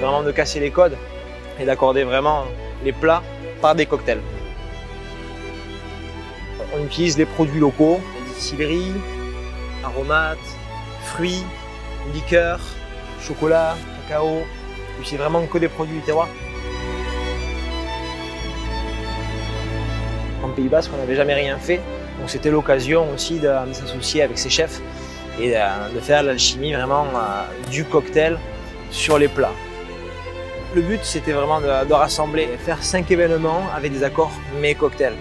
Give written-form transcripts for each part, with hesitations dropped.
vraiment de casser les codes et d'accorder vraiment les plats par des cocktails. On utilise les produits locaux, les distilleries, aromates, fruits, liqueurs, chocolat, cacao. C'est vraiment que des produits du terroir. En Pays Basque, on n'avait jamais rien fait, donc c'était l'occasion aussi de s'associer avec ces chefs et de faire l'alchimie vraiment du cocktail sur les plats. Le but, c'était vraiment de rassembler et faire 5 événements avec des accords mais cocktails.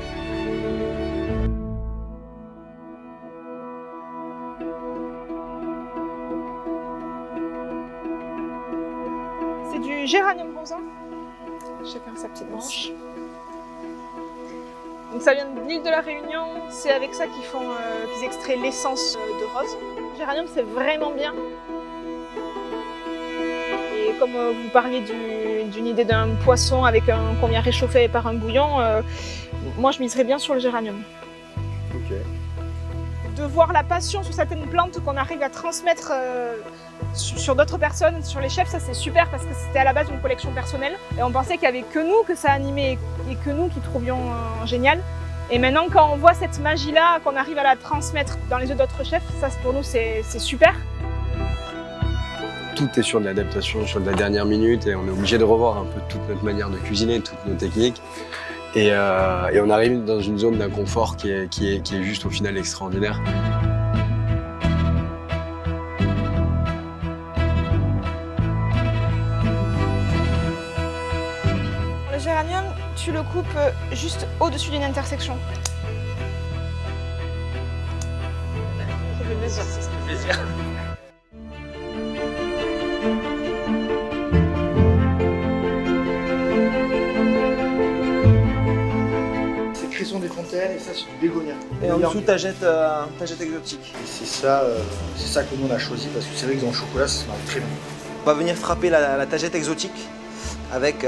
C'est du géranium rosa, chacun sa petite branche. Donc ça vient de l'île de la Réunion, c'est avec ça qu'ils extraient l'essence de rose. Le géranium, c'est vraiment bien. Et comme vous parliez d'une idée d'un poisson avec qu'on vient réchauffer par un bouillon, moi je miserais bien sur le géranium. Ok. De voir la passion sur certaines plantes qu'on arrive à transmettre sur d'autres personnes, sur les chefs, ça c'est super parce que c'était à la base une collection personnelle et on pensait qu'il n'y avait que nous que ça animait et que nous qui trouvions génial. Et maintenant quand on voit cette magie-là, qu'on arrive à la transmettre dans les yeux d'autres chefs, ça pour nous c'est super. Tout est sur de l'adaptation, sur de la dernière minute et on est obligé de revoir un peu toute notre manière de cuisiner, toutes nos techniques. Et on arrive dans une zone d'inconfort qui est juste au final extraordinaire. Le géranium, tu le coupes juste au-dessus d'une intersection. Ça fait plaisir. Ça fait plaisir. Cresson des fontaines et ça c'est du bégonia. Et en dessous, tagette exotique. C'est ça que nous on a choisi parce que c'est vrai que dans le chocolat ça se marie très bien. On va venir frapper la tagette exotique avec,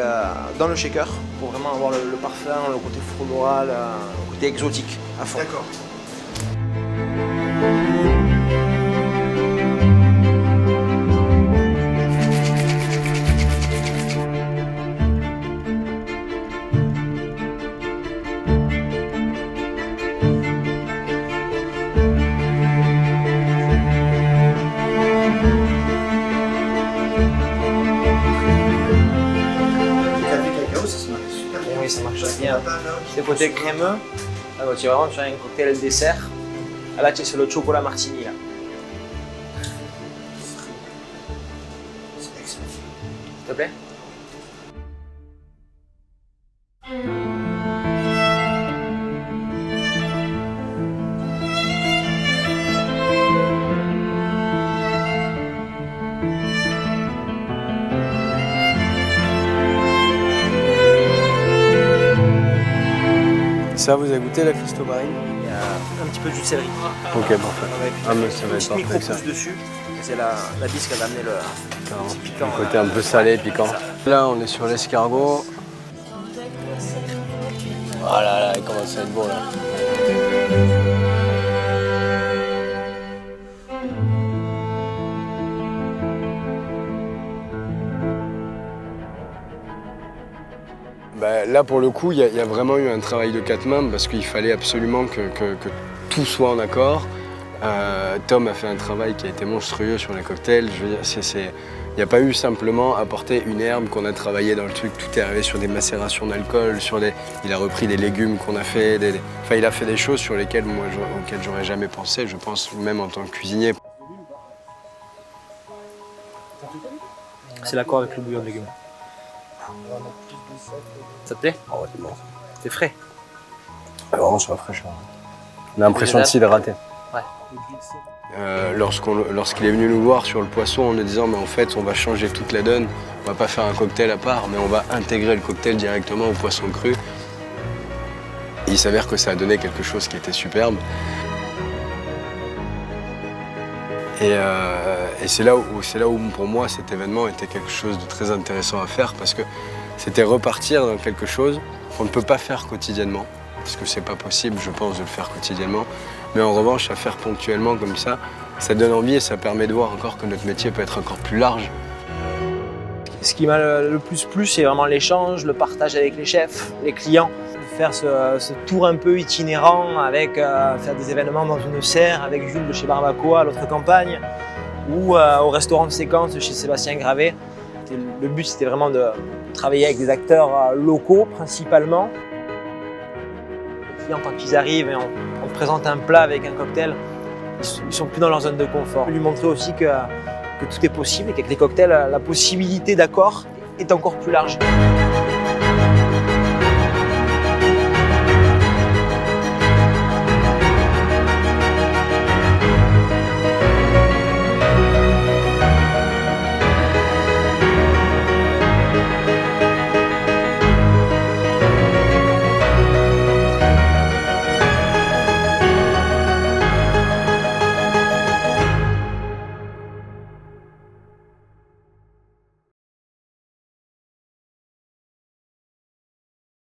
dans le shaker pour vraiment avoir le parfum, le côté floral, le côté exotique à fond. D'accord. Oui, ça marche bien. C'est côté crémeux. Alors, tu vas vraiment faire un cocktail dessert. Là, c'est le chocolat martini. Là. C'est excellent. S'il te plaît. Ça, vous avez goûté la Cristobarine? Il y a un petit peu de jus de céleri. Ok, parfait. Avec mais ça va être parfait avec ça. micro-pousse dessus. C'est la bisque qui va amener le petit piquant. Le côté un peu salé, piquant. Là, on est sur l'escargot. Oh là là, il commence à être bon là. Là, pour le coup, il y a vraiment eu un travail de 4 mains parce qu'il fallait absolument que tout soit en accord. Tom a fait un travail qui a été monstrueux sur les cocktails. Je veux dire, il n'y a pas eu simplement apporter une herbe qu'on a travaillé dans le truc. Tout est arrivé sur des macérations d'alcool, il a repris des légumes qu'on a fait. Enfin, il a fait des choses sur lesquelles auxquelles j'aurais jamais pensé, je pense, même en tant que cuisinier. C'est l'accord avec le bouillon de légumes. Ça te plaît? Oh, ouais, c'est bon. C'est frais. Vraiment, c'est rafraîchissant. On a l'impression de s'hydrater. Ouais. Lorsqu'il est venu nous voir sur le poisson en nous disant mais en fait on va changer toute la donne, on va pas faire un cocktail à part mais on va intégrer le cocktail directement au poisson cru. Et il s'avère que ça a donné quelque chose qui était superbe. Et c'est là où pour moi cet événement était quelque chose de très intéressant à faire parce que c'était repartir dans quelque chose qu'on ne peut pas faire quotidiennement. Parce que c'est pas possible, je pense, de le faire quotidiennement. Mais en revanche, à faire ponctuellement comme ça donne envie et ça permet de voir encore que notre métier peut être encore plus large. Ce qui m'a le plus plu, c'est vraiment l'échange, le partage avec les chefs, les clients. Faire ce tour un peu itinérant avec faire des événements dans une serre avec Jules de chez Barbacoa à l'autre campagne ou au restaurant de séquence de chez Sébastien Gravé. Le but c'était vraiment de travailler avec des acteurs locaux principalement. Les clients quand ils arrivent et on présente un plat avec un cocktail, ils sont plus dans leur zone de confort. Lui montrer aussi que tout est possible et qu'avec les cocktails la possibilité d'accord est encore plus large.